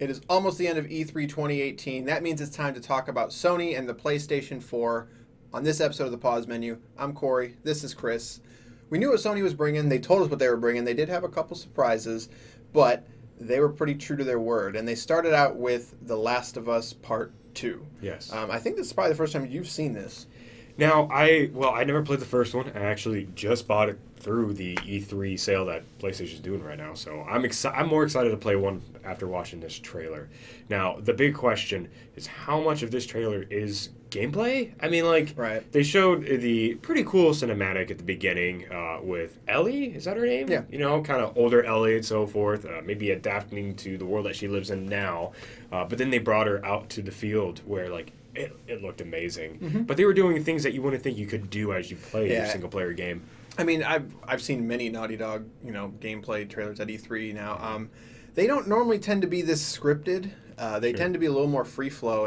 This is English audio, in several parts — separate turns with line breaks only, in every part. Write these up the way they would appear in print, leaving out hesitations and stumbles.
It is almost the end of E3 2018. That means it's time to talk about Sony and the PlayStation 4 on this episode of the Pause Menu. I'm Corey. This is Chris. We knew what Sony was bringing. They told us what they were bringing. They did have a couple surprises, but they were pretty true to their word. And they started out with The Last of Us Part 2.
Yes.
I think this is probably the first time you've seen this.
Now, I never played the first one. I actually just bought it through the E3 sale that PlayStation's doing right now. So I'm more excited to play one after watching this trailer. Now, the big question is how much of this trailer is gameplay? I mean,
right.
They showed the pretty cool cinematic at the beginning with Ellie. Is that her name?
Yeah.
You know, kind of older Ellie and so forth. Maybe adapting to the world that she lives in now. But then they brought her out to the field where, it looked amazing.
Mm-hmm.
But they were doing things that you wouldn't think you could do as you play your single-player game.
I mean, I've seen many Naughty Dog, gameplay trailers at E3 now. They don't normally tend to be this scripted. They tend to be a little more free flow,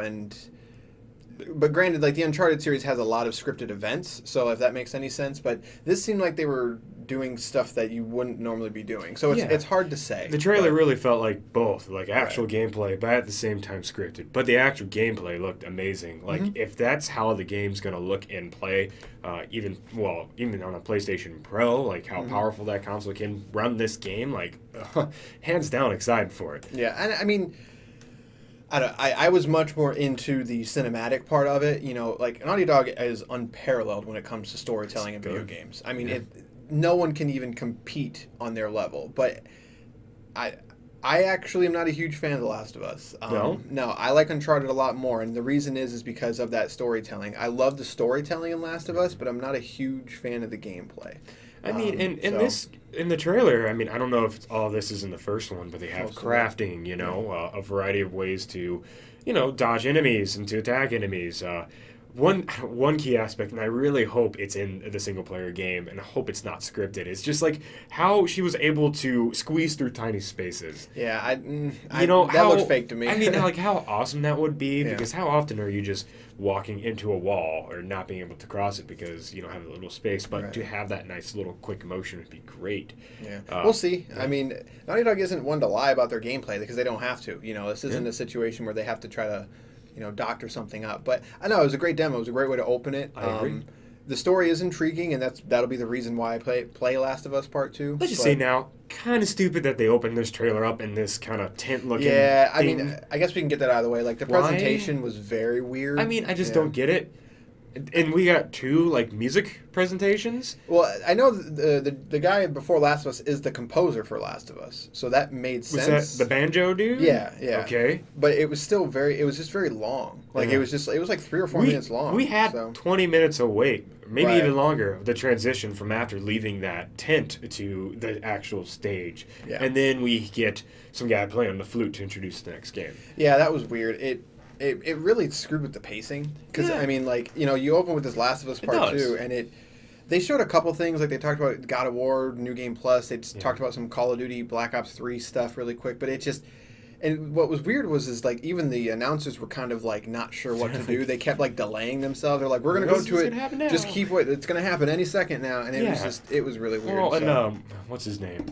but granted, the Uncharted series has a lot of scripted events, so if that makes any sense. But this seemed like they were doing stuff that you wouldn't normally be doing, so it's hard to say.
The trailer really felt like both, actual gameplay, but at the same time scripted. But the actual gameplay looked amazing. If that's how the game's gonna look in play, even on a PlayStation Pro, how powerful that console can run this game, hands down excited for it.
Yeah, and I mean, I was much more into the cinematic part of it. Naughty Dog is unparalleled when it comes to storytelling in video games. I mean, no one can even compete on their level. But I actually am not a huge fan of The Last of Us. No, I like Uncharted a lot more, and the reason is because of that storytelling. I love the storytelling in Last of Us, but I'm not a huge fan of the gameplay.
I mean, in the trailer, I mean, I don't know if all this is in the first one, but they have crafting, a variety of ways to, dodge enemies and to attack enemies. One key aspect, and I really hope it's in the single-player game, and I hope it's not scripted, is just how she was able to squeeze through tiny spaces.
Yeah, that looked fake to me.
I mean, how awesome that would be, because how often are you just walking into a wall or not being able to cross it because you don't have a little space, but to have that nice little quick motion would be great.
Yeah, we'll see. Yeah. I mean, Naughty Dog isn't one to lie about their gameplay because they don't have to. This isn't a situation where they have to try to doctor something up. But I know it was a great demo. It was a great way to open it.
I agree.
The story is intriguing, and that'll be the reason why I play Last of Us Part 2.
Let's just say now, kind of stupid that they opened this trailer up in this kind of tent-looking
Yeah, I
thing.
mean, I guess we can get that out of the way. The presentation was very weird.
I mean, I just don't get it. And we got two, music presentations.
Well, I know the guy before Last of Us is the composer for Last of Us, so that made sense.
Was that the banjo dude?
Yeah.
Okay.
But it was still it was just very long. It was 3 or 4 minutes long.
We had 20 minutes of wait, maybe even longer, the transition from after leaving that tent to the actual stage. Yeah. And then we get some guy playing on the flute to introduce the next game.
Yeah, that was weird. It really screwed with the pacing because I mean, you open with this Last of Us Part 2, and they showed a couple things, they talked about God of War, New Game Plus. They talked about some Call of Duty Black Ops 3 stuff really quick, but it just. And what was weird was even the announcers were kind of not sure what to do. They kept delaying themselves. They're we're gonna go to it. Just keep waiting. It's gonna happen any second now. And it was really weird.
Well, and what's his name?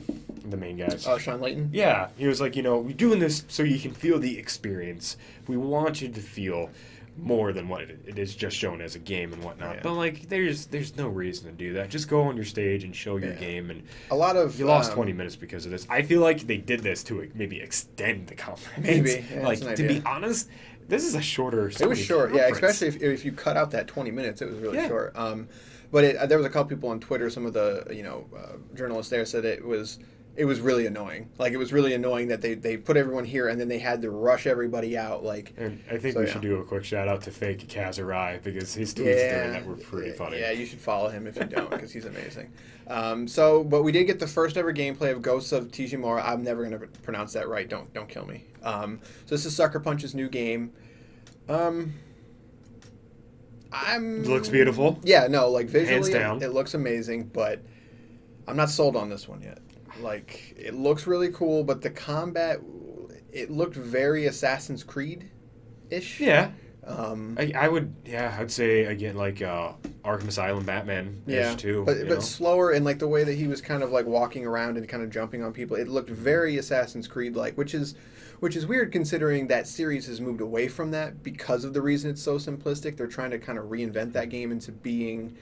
The main guys.
Sean Layton.
Yeah, he was we're doing this so you can feel the experience. We want you to feel more than what it is just shown as a game and whatnot. Yeah. But there's no reason to do that. Just go on your stage and show your game. And you lost 20 minutes because of this. I feel like they did this to maybe extend the conference.
Maybe. Yeah,
to be honest, this is a shorter.
It was short, conference. Especially if you cut out that 20 minutes, it was really short. But there was a couple people on Twitter. Some of the journalists there said it was really annoying. It was really annoying that they put everyone here and then they had to rush everybody out.
And I think we should do a quick shout out to Fake Kazurai because his tweets during that were pretty funny.
Yeah, you should follow him if you don't because he's amazing. But we did get the first ever gameplay of Ghosts of Tsushima. I'm never going to pronounce that right. Don't kill me. So this is Sucker Punch's new game.
It looks beautiful.
Yeah, no, visually
hands down.
It looks amazing, but I'm not sold on this one yet. It looks really cool, but the combat, it looked very Assassin's Creed-ish.
Yeah. I would, I'd say again like Arkham Asylum Batman too.
But slower, and like the way that he was kind of like walking around and kind of jumping on people, it looked very Assassin's Creed like, which is weird considering that series has moved away from that because of the reason it's so simplistic. They're trying to kind of reinvent that game into being,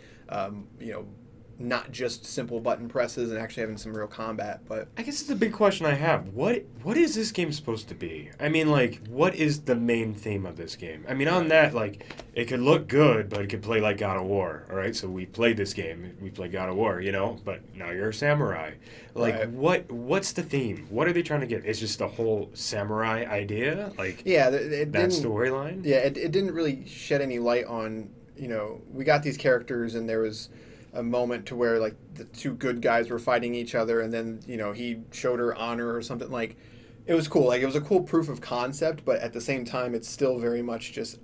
not just simple button presses and actually having some real combat. But
I guess it's a big question I have. What is this game supposed to be? I mean, like, what is the main theme of this game? I mean, on that, like, it could look good, but it could play like God of War, all right? So we played this game. We played God of War, but now you're a samurai. Like, what's the theme? What are they trying to get? It's just the whole samurai idea? Like, that storyline?
Yeah, it didn't really shed any light on, we got these characters and there was a moment to where like the two good guys were fighting each other, and then he showed her honor or something. Like, it was cool. Like, it was a cool proof of concept, but at the same time it's still very much just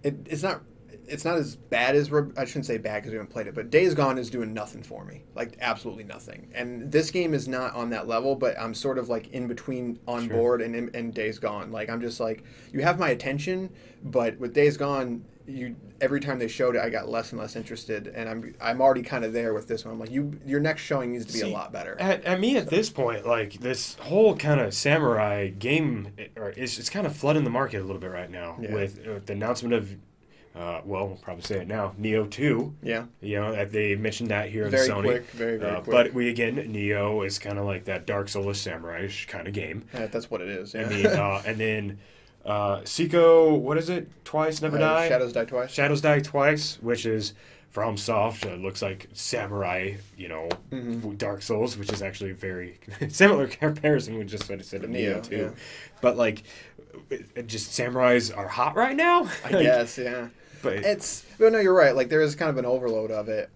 it's not as bad as I shouldn't say bad because we haven't played it, but Days Gone is doing nothing for me, like absolutely nothing. And this game is not on that level, but I'm sort of like in between on board and Days Gone. Like, I'm just like, you have my attention, but with Days Gone, every time they showed it, I got less and less interested, and I'm already kind of there with this one. I'm like, your next showing needs to be a lot better.
At this point, like, this whole kind of samurai game, it's kind of flooding the market a little bit right now with the announcement of, we'll probably say it now, Neo 2. Yeah. They mentioned that here in Sony.
Very quick.
But Neo is kind of like that Dark Souls samurai-ish kind of game.
That's what it is. Yeah.
I mean, and then Seiko, what is it? Twice Never Die?
Shadows Die Twice.
Shadows Die Twice, which is from Soft. Looks like samurai, Dark Souls, which is actually a very similar comparison with just what I said of Neo 2. Yeah. But, like, just samurais are hot right now?
I guess, yeah. But no, you're right. Like, there is kind of an overload of it.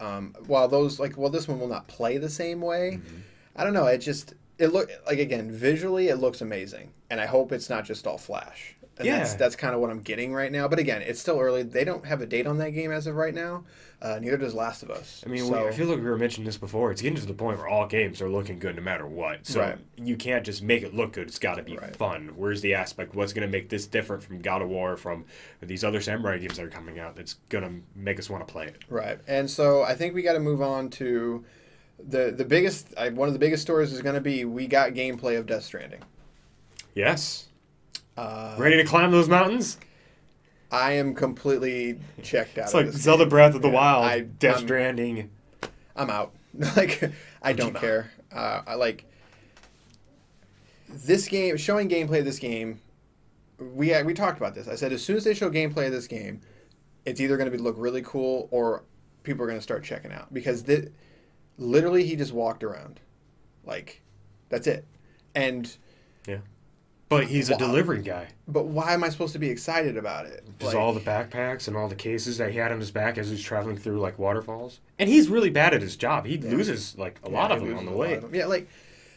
While this one will not play the same way. Mm-hmm. I don't know. It look like, again, visually it looks amazing, and I hope it's not just all flash. And that's kind of what I'm getting right now. But again, it's still early. They don't have a date on that game as of right now. Neither does Last of Us.
I mean, I feel like we were mentioning this before. It's getting to the point where all games are looking good no matter what. So you can't just make it look good. It's got to be fun. Where's the aspect? What's going to make this different from God of War, from these other samurai games that are coming out that's going to make us want to play it?
Right. And so I think we got to move on to the biggest. One of the biggest stories is going to be we got gameplay of Death Stranding.
Yes. Ready to climb those mountains?
I am completely checked out.
It's like Zelda Breath of the Wild, Death Stranding.
I'm out. Like, I don't care. I like this game. Showing gameplay of this game, we talked about this. I said as soon as they show gameplay of this game, it's either going to look really cool or people are going to start checking out, because literally he just walked around, like, that's it, and
yeah. But he's a delivery guy.
But why am I supposed to be excited about it?
Just all the backpacks and all the cases that he had on his back as he's traveling through, like, waterfalls. And he's really bad at his job. He loses, like, a lot of them on the way.
Yeah, like,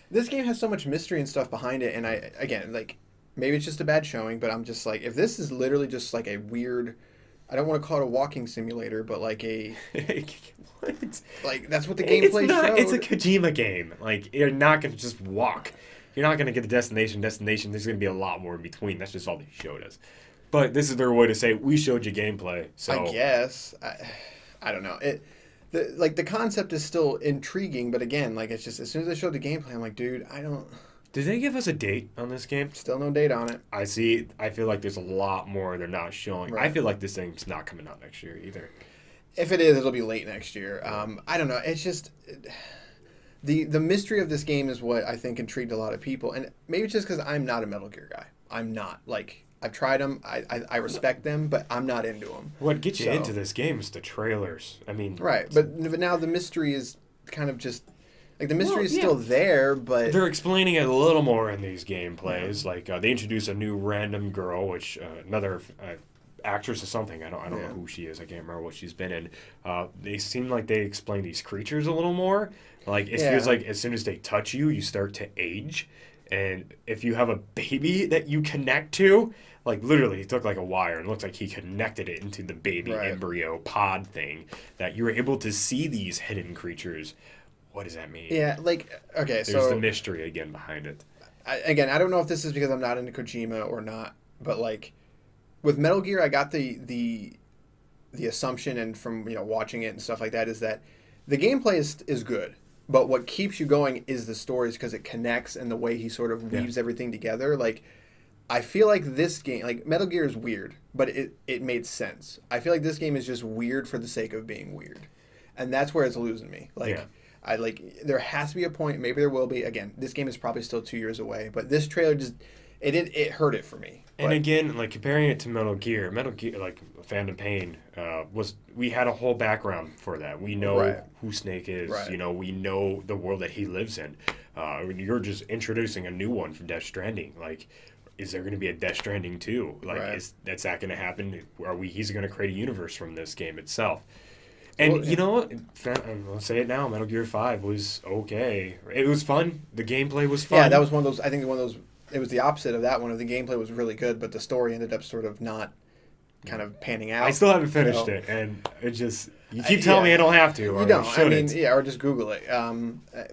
this game has so much mystery and stuff behind it. And maybe it's just a bad showing, but I'm just like, if this is literally just, like, a weird, I don't want to call it a walking simulator, but, like, a...
What?
Like, that's what the gameplay showed.
It's a Kojima game. Like, you're not going to just walk. You're not going to get the destination. There's going to be a lot more in between. That's just all they showed us. But this is their way to say, we showed you gameplay. So
I guess. I don't know. The concept is still intriguing, but again, like, it's just, as soon as they showed the gameplay, I'm like, dude, I don't...
Did they give us a date on this game?
Still no date on it.
I feel like there's a lot more they're not showing. Right. I feel like this thing's not coming out next year either.
If it is, it'll be late next year. I don't know. It's just... The mystery of this game is what I think intrigued a lot of people, and maybe it's just because I'm not a Metal Gear guy. I'm not. Like, I've tried them, I respect them, but I'm not into them.
What gets you into this game is the trailers. I mean...
Right, but now the mystery is kind of just... Like, the mystery is still there, but...
They're explaining it a little more in these gameplays. Yeah. Like, they introduce a new random girl, which another... actress or something. I don't know who she is. I can't remember what she's been in. They seem like they explain these creatures a little more. Like, it feels like as soon as they touch you, you start to age. And if you have a baby that you connect to, like, literally, it looked like a wire. And it looks like he connected it into the baby embryo pod thing, that you're able to see these hidden creatures. What does that mean?
Yeah, like, okay,
There's the mystery again behind it.
I don't know if this is because I'm not into Kojima or not, but, like, with Metal Gear, I got the assumption, and from watching it and stuff like that, is that the gameplay is good, but what keeps you going is the stories, because it connects, and the way he sort of weaves everything together. Like, I feel like this game, like Metal Gear is weird, but it made sense. I feel like this game is just weird for the sake of being weird, and that's where it's losing me. Like, there has to be a point. Maybe there will be. Again, this game is probably still 2 years away, but this trailer just it hurt it for me.
And again, like comparing it to Metal Gear, like Phantom Pain, we had a whole background for that. We know who Snake is.
Right.
We know the world that he lives in. You're just introducing a new one from Death Stranding. Like, is there going to be a Death Stranding 2? Like, that's not going to happen? He's going to create a universe from this game itself. And you know what? I'll say it now. Metal Gear 5 was okay. It was fun. The gameplay was fun.
Yeah, that was one of those. I think one of those. It was the opposite of that one. The gameplay was really good, but the story ended up sort of not kind of panning out.
I still haven't finished it, and it just you keep telling me I don't have to.
You don't. I mean, or just Google it.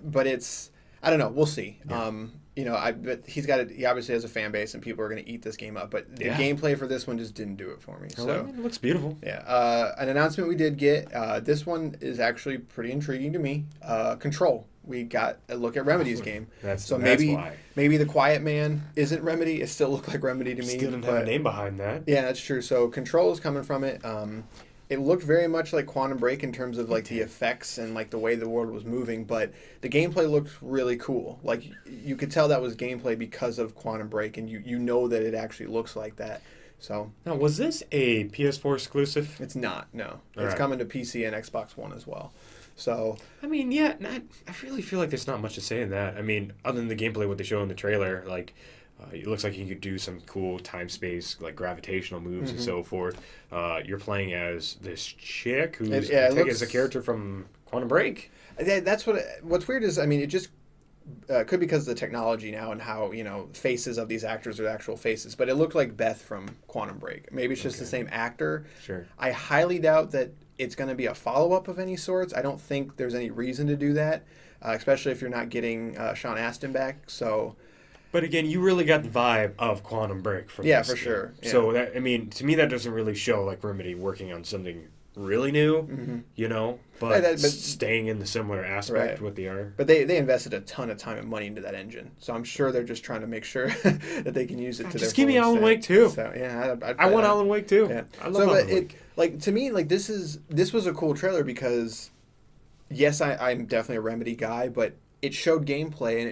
But it's I don't know. We'll see. Yeah. But he obviously has a fan base, and people are going to eat this game up. But the gameplay for this one just didn't do it for me. So
it looks beautiful.
Yeah. An announcement we did get. This one is actually pretty intriguing to me. Control. We got a look at Remedy's game. That's why. Maybe the Quiet Man isn't Remedy. It still looked like Remedy to me.
Still didn't have a name behind that.
Yeah, that's true. So Control is coming from it. It looked very much like Quantum Break in terms of like the effects and like the way the world was moving, but the gameplay looked really cool. Like you could tell that was gameplay because of Quantum Break, and you know that it actually looks like that. So
now, was this a PS4 exclusive?
It's not. No, it's coming to PC and Xbox One as well. So
I mean, I really feel like there's not much to say in that. I mean, other than the gameplay, what they show in the trailer, like it looks like you could do some cool time space, like gravitational moves and so forth. You're playing as this chick who's I think is a character from Quantum Break.
That's what's weird is, I mean, it just could be because of the technology now and how faces of these actors are actual faces, but it looked like Beth from Quantum Break. Maybe it's just the same actor.
Sure.
I highly doubt that it's going to be a follow-up of any sorts. I don't think there's any reason to do that, especially if you're not getting Sean Astin back. So,
but again, you really got the vibe of Quantum Break from this
for
game.
sure. Yeah.
So that, I mean, to me, that doesn't really show like Remedy working on something really new, but staying in the similar aspect with the art.
But they invested a ton of time and money into that engine, so I'm sure they're just trying to make sure that they can use it to their
just give me Alan Wake too.
So yeah,
I want Alan Wake too.
Yeah.
I love Alan Wake.
Like to me, like this was a cool trailer because, yes, I'm definitely a Remedy guy, but it showed gameplay and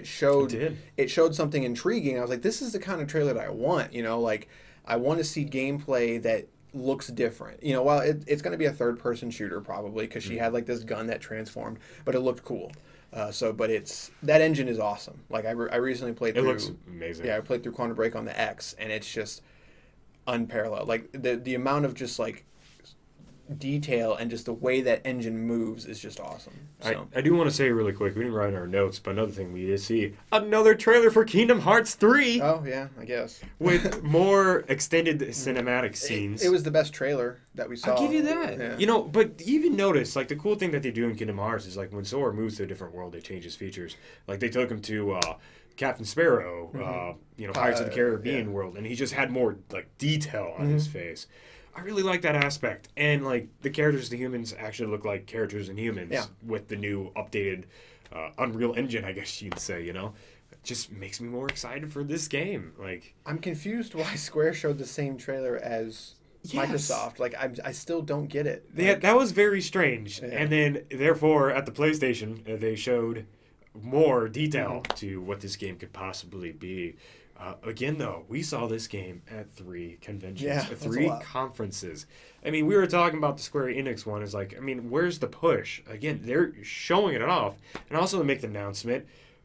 it showed something intriguing. I was like, this is the kind of trailer that I want. Like I want to see gameplay that looks different. While it's going to be a third-person shooter probably because she had like this gun that transformed, but it looked cool. But that engine is awesome. Like I recently played through.
It looks amazing.
Yeah, I played through Quantum Break on the X, and it's just unparalleled. Like the amount of just like detail and just the way that engine moves is just awesome. So.
I do want to say really quick, we didn't write in our notes, but another thing we did see, another trailer for Kingdom Hearts 3.
Oh, yeah, I guess.
With more extended cinematic scenes.
It was the best trailer that we saw.
I'll give you that.
Yeah.
But even notice, like the cool thing that they do in Kingdom Hearts is like when Sora moves to a different world, they change his features. Like they took him to Captain Sparrow, Pirates of the Caribbean world, and he just had more like detail on his face. I really like that aspect. And, like, the characters, the humans, actually look like characters and humans with the new updated Unreal Engine, I guess you'd say, It just makes me more excited for this game. Like,
I'm confused why Square showed the same trailer as Microsoft. Like, I still don't get it.
That was very strange. Yeah. And then, therefore, at the PlayStation, they showed more detail to what this game could possibly be. Again, though, we saw this game at 3 conventions, 3 conferences. I mean, we were talking about the Square Enix one. Is like, I mean, where's the push? Again, they're showing it off. And also to make the announcement,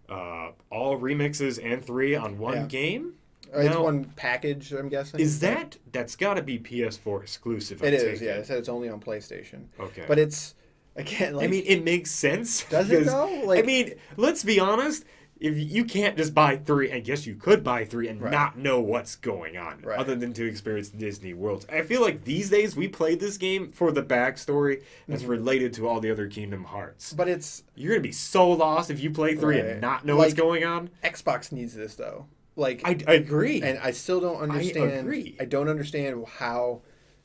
all remixes and 3 on one game.
It's one package, I'm guessing.
Is that's got to be PS4 exclusive?
It is, yeah. It said it's only on PlayStation.
Okay.
But it's, again, like...
I mean, it makes sense.
Does it, though? Like,
I mean, let's be honest. If you can't just buy 3, I guess you could buy 3 and not know what's going on, other than to experience Disney Worlds. I feel like these days we played this game for the backstory that's related to all the other Kingdom Hearts.
But you're
gonna be so lost if you play 3 and not know what's going on.
Xbox needs this though. Like
I agree,
and I still don't understand.
I agree.
I don't understand how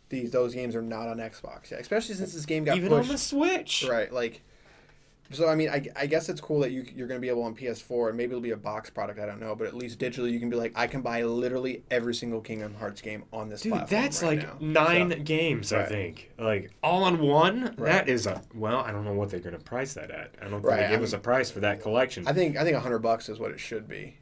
those games are not on Xbox, especially since this game got
even
pushed
on the Switch,
right? Like, so I mean, I guess it's cool that you're going to be able on PS4, and maybe it'll be a box product. I don't know, but at least digitally, you can be like, I can buy literally every single Kingdom Hearts game on this platform.
That's
right
like
now.
9 games, I think, like all on one.
Right.
That is I don't know what they're going to price that at. I don't think they give us a price for that collection.
I think $100 is what it should be.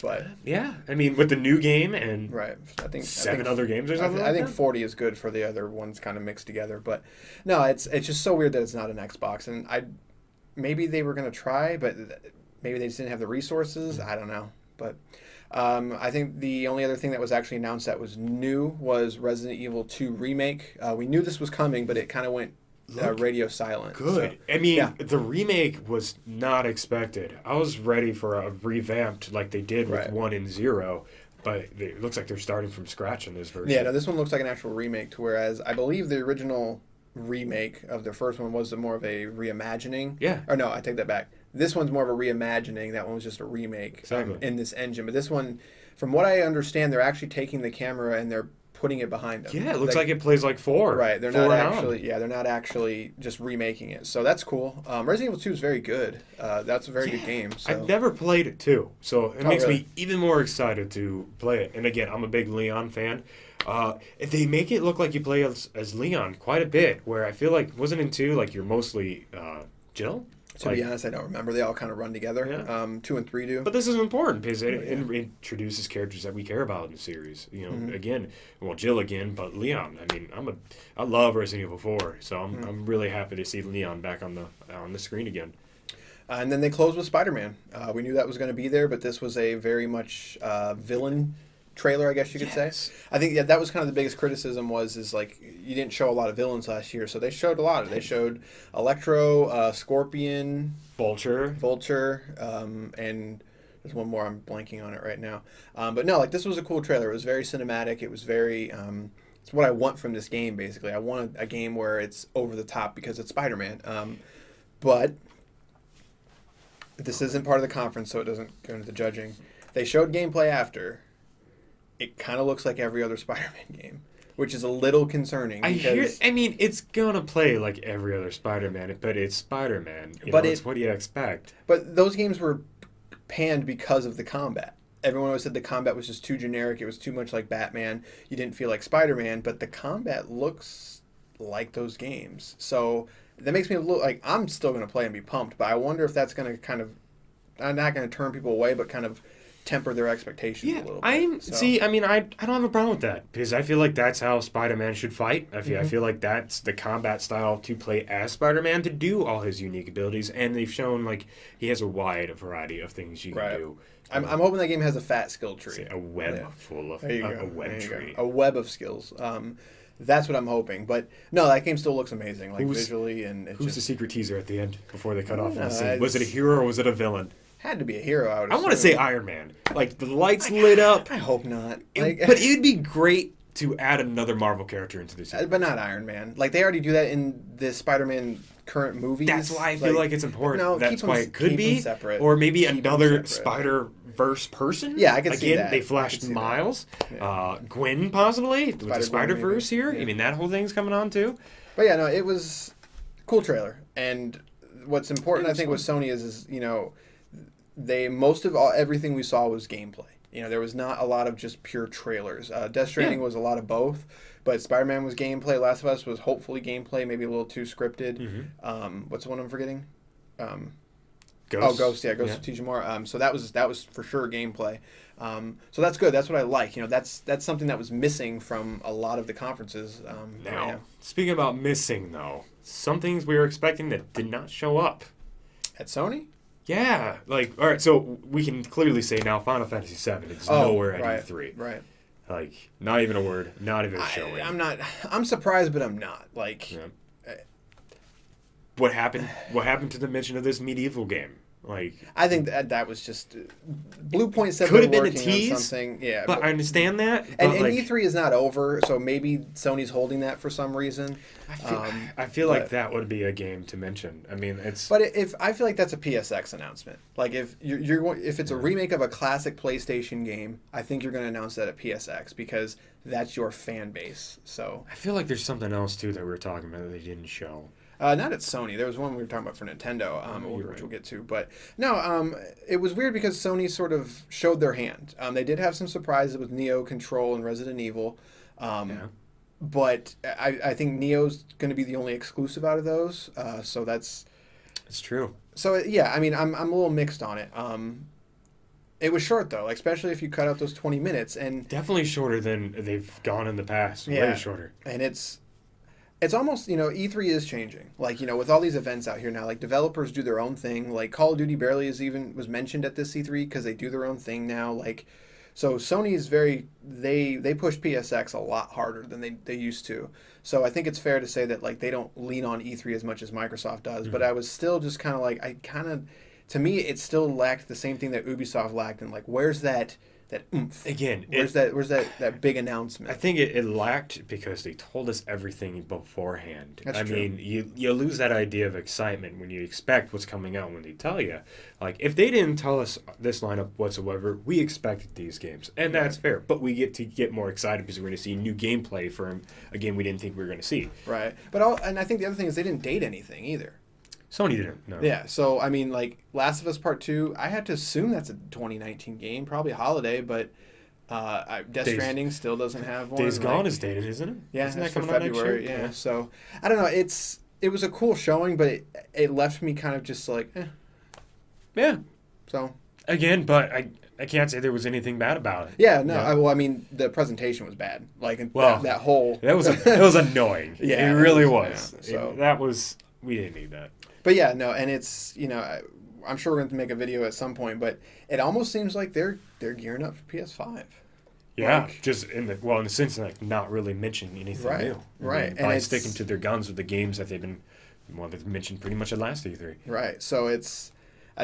But
yeah, I mean, with the new game and
right, I think
7 other games or something.
I think 40 is good for the other ones kind of mixed together. But no, it's just so weird that it's not an Xbox, and maybe they were going to try, but maybe they just didn't have the resources. I don't know, but I think the only other thing that was actually announced that was new was Resident Evil 2 remake. We knew this was coming, but it kind of went radio silent.
Good.
So,
I mean, the remake was not expected. I was ready for a revamped like they did with 1 and 0, but it looks like they're starting from scratch in this version.
Yeah, no, this one looks like an actual remake, whereas I believe the original remake of the first one was more of a reimagining.
Yeah.
Or no, I take that back. This one's more of a reimagining. That one was just a remake in this engine. But this one, from what I understand, they're actually taking the camera and they're putting it behind them.
Yeah, it looks like it plays like 4.
Right, they're not actually. Yeah, they're not actually just remaking it. So that's cool. Resident Evil 2 is very good. That's a very good game. So.
I've never played it 2, so it makes me even more excited to play it. And again, I'm a big Leon fan. If they make it look like you play as Leon quite a bit, where I feel like wasn't in 2 like you're mostly Jill.
To be honest, I don't remember. They all kind of run together.
Yeah.
2 and 3 do.
But this is important because it introduces characters that we care about in the series. You know, again, well, Jill again, but Leon. I mean, I love Resident Evil 4, so I'm really happy to see Leon back on the screen again.
And then they closed with Spider-Man. We knew that was going to be there, but this was a very much villain trailer, I guess you could say. I think that was kind of the biggest criticism is like you didn't show a lot of villains last year, so they showed a lot. They showed Electro, Scorpion, Vulture, and there's one more I'm blanking on it right now. But no, like this was a cool trailer. It was very cinematic. It was very it's what I want from this game basically. I want a game where it's over the top because it's Spider-Man. But this isn't part of the conference, so it doesn't go into the judging. They showed gameplay after. It kind of looks like every other Spider-Man game, which is a little concerning.
I mean, it's gonna play like every other Spider-Man, but it's Spider-Man. It's what you expect.
But those games were panned because of the combat. Everyone always said the combat was just too generic. It was too much like Batman. You didn't feel like Spider-Man, but the combat looks like those games. So that makes me a little like I'm still gonna play and be pumped. But I wonder if that's gonna kind of, I'm not gonna turn people away, but kind of temper their expectations a little bit.
See, I mean, I don't have a problem with that because I feel like that's how Spider-Man should fight. I feel like that's the combat style to play as Spider-Man to do all his unique abilities, and they've shown like he has a wide variety of things you can do.
I'm hoping that game has a fat skill tree,
a web full of a web tree,
a web of skills. That's what I'm hoping. But no, that game still looks amazing, like visually and
who's the secret teaser at the end before they cut off the scene? Was it a hero or was it a villain?
Had to be a hero, I would assume.
I want to say Iron Man. Like, the lights lit up.
I hope not.
But it would be great to add another Marvel character into the series.
But not Iron Man. Like, they already do that in the Spider-Man current movies.
That's why I feel like it's important.
No,
that's why it could be.
Separate.
Or maybe another Spider-Verse person.
Yeah, I can see that.
Again, they flashed Miles. Gwen, possibly, with the Spider-Verse here. Yeah. I mean, that whole thing's coming on, too.
But yeah, no, it was a cool trailer. And what's important, I think, with Sony is everything we saw was gameplay. There was not a lot of just pure trailers. Death Stranding was a lot of both, but Spider-Man was gameplay. Last of Us was hopefully gameplay, maybe a little too scripted. What's the one I'm forgetting?
Ghost.
Ghost. Yeah, Ghost of Tsushima. So that was for sure gameplay. So that's good. That's what I like. That's something that was missing from a lot of the conferences.
Speaking about missing though, some things we were expecting that did not show up
at Sony.
Yeah, like, all right, so we can clearly say now Final Fantasy VII is nowhere at E3.
Right.
Like, not even a word, not even a showing.
I'm surprised, but I'm not. Like,
what happened to the mention of this medieval game? Like,
I think that was just Blue Point said
could
they're
have been a
working on
tease,
something. Yeah,
but I understand that.
And
like,
E3 is not over, so maybe Sony's holding that for some reason.
I feel like that would be a game to mention. I mean, it's.
But if I feel like that's a PSX announcement. Like if if it's a remake of a classic PlayStation game, I think you're going to announce that at PSX because that's your fan base. So
I feel like there's something else too that we were talking about that they didn't show.
Not at Sony. There was one we were talking about for Nintendo, which we'll get to. But no, it was weird because Sony sort of showed their hand. They did have some surprises with Neo, Control, and Resident Evil. But I think Neo's going to be the only exclusive out of those. So that's
true.
So yeah, I mean, I'm a little mixed on it. It was short though, like, especially if you cut out those 20 minutes, and
definitely shorter than they've gone in the past.
Yeah,
way shorter.
And it's almost, E3 is changing. Like, with all these events out here now, like, developers do their own thing. Like, Call of Duty barely was mentioned at this E3 because they do their own thing now. Like, so Sony is they push PSX a lot harder than they used to. So I think it's fair to say that, like, they don't lean on E3 as much as Microsoft does. But I was still just kind of like, to me, it still lacked the same thing that Ubisoft lacked. And, like, where's that oomph? Again, where's that big announcement?
I think it lacked because they told us everything beforehand. That's true. I mean, you lose that idea of excitement when you expect what's coming out when they tell you. Like, if they didn't tell us this lineup whatsoever, we expected these games, and that's fair. But we get more excited because we're going to see new gameplay from a game we didn't think we were going to see.
Right. And I think the other thing is they didn't date anything either.
Sony didn't, no.
Yeah, so, I mean, like, Last of Us Part 2, I had to assume that's a 2019 game, probably holiday, but Death Stranding still doesn't have one.
Days Gone is dated, isn't it?
Yeah,
isn't that
for
coming out
February,
next year?
Yeah, so, I don't know, it was a cool showing, but it left me kind of just like, eh.
Yeah.
So.
Again, but I can't say there was anything bad about it.
Yeah, no, yeah. I mean, the presentation was bad. Like, that whole...
It was annoying.
Yeah.
It really was.
Yeah,
so. We didn't need that.
But yeah, no, and it's, I'm sure we're going to make a video at some point, but it almost seems like they're gearing up for PS5.
Yeah, like, just in the sense of, like, not really mentioning anything new.
Right.
By sticking to their guns with the games that they've mentioned pretty much at last E3.
Right. So that's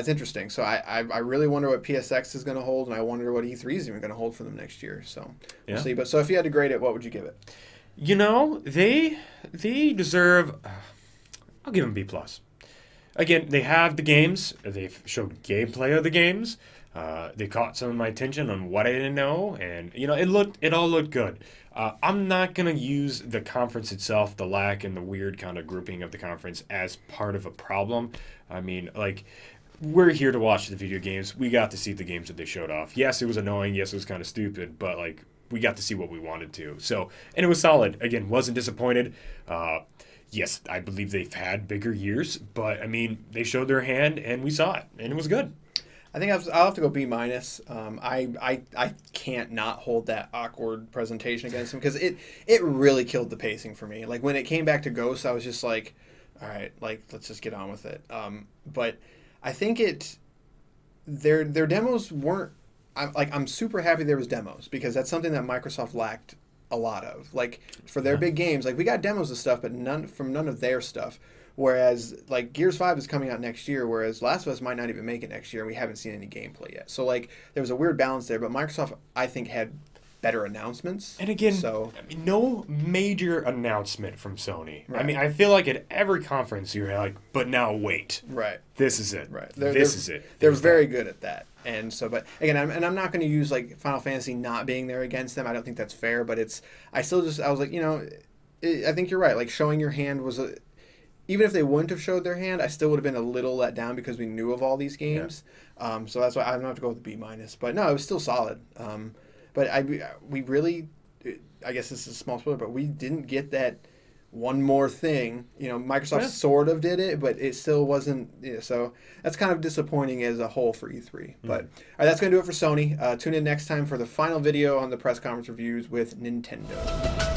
interesting. So I really wonder what PSX is going to hold, and I wonder what E3 is even going to hold for them next year. So we'll see. But so if you had to grade it, what would you give it?
They deserve. I'll give them B+. Again, they have the games. They've showed gameplay of the games. They caught some of my attention on what I didn't know, and it all looked good. I'm not gonna use the conference itself, the lack and the weird kind of grouping of the conference, as part of a problem. I mean, like, we're here to watch the video games. We got to see the games that they showed off. Yes, it was annoying. Yes, it was kind of stupid, but, like, we got to see what we wanted to. So, and it was solid. Again, wasn't disappointed. Yes, I believe they've had bigger years, but, I mean, they showed their hand, and we saw it, and it was good.
I think I'll have to go B-. I can't not hold that awkward presentation against them, because it really killed the pacing for me. Like, when it came back to Ghost, I was just like, all right, like, let's just get on with it. But I think their demos weren't, I'm super happy there was demos, because that's something that Microsoft lacked a lot of. Like, for their big games, like, we got demos of stuff, but none of their stuff. Whereas, like, Gears 5 is coming out next year, whereas Last of Us might not even make it next year, and we haven't seen any gameplay yet. So, like, there was a weird balance there, but Microsoft, I think, had better announcements.
And again, I mean, no major announcement from Sony.
Right.
I mean, I feel like at every conference you're like, but now wait.
Right.
This is it.
Right.
This is it.
They're very good at that. And so, but again, I'm not going to use, like, Final Fantasy not being there against them. I don't think that's fair, but I was like, I think you're right. Like, showing your hand was even if they wouldn't have showed their hand, I still would have been a little let down because we knew of all these games. Yeah. So that's why I'm going to have to go with the B-. But no, it was still solid. But we really, I guess this is a small spoiler, but we didn't get that one more thing. Microsoft sort of did it, but it still wasn't. So that's kind of disappointing as a whole for E3. But all right, that's going to do it for Sony. Tune in next time for the final video on the press conference reviews with Nintendo.